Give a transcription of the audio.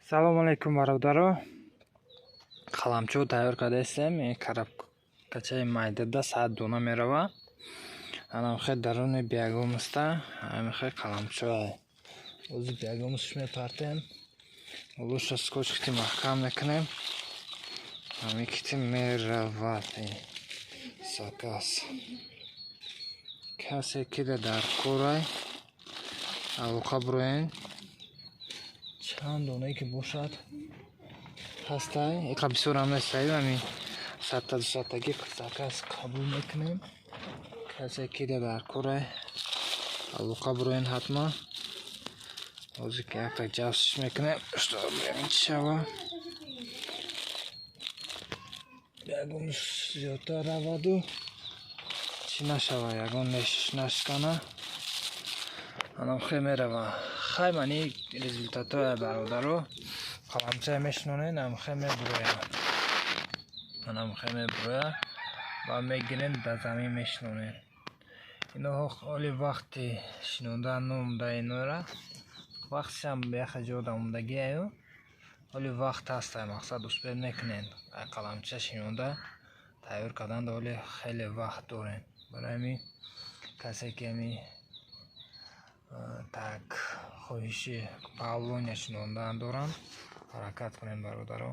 Салом алейкум бародаро. Қаламчо тайёр кардастем. Коробкачаи майдада 100 дона мерава. Анам хе даруни биягумста. Ами хе қаламчо. Ози биягумш мепартем. Улуша скотч кити маҳкам мекунем. Ами кити меравад. Сакас. Касе кида дар курай. Алоқа броен. Чанд донае ки бошад ҳастай иқа бисёр ҳам нестаи ами 100-200 сакас қабул мекунем. Касе кида дар курай алоқа броен ҳатман ҳозир ки якта ҷавшиш мекунем што бибинем чӣ шава ягон зиёдтар раваду чӣ нашава ягон нешиш нашкана анам хе мерава хай мани результатоя бародаро қаламча мешнонен ам хе меброя анам хе меброя ва мегирен да замин мешнонен ино ҳоли вақти шинондан номда инора вақтшам яха ҷода умдагиаю ҳоли вақт ҳастай мақсад успед мекунен қаламча шинонда тайёр кардан ҳоли хеле вақт дорен барои ҳамин касе ки ами так хоҳиши павлония шинондан доранд ҳаракат кунем бародаро.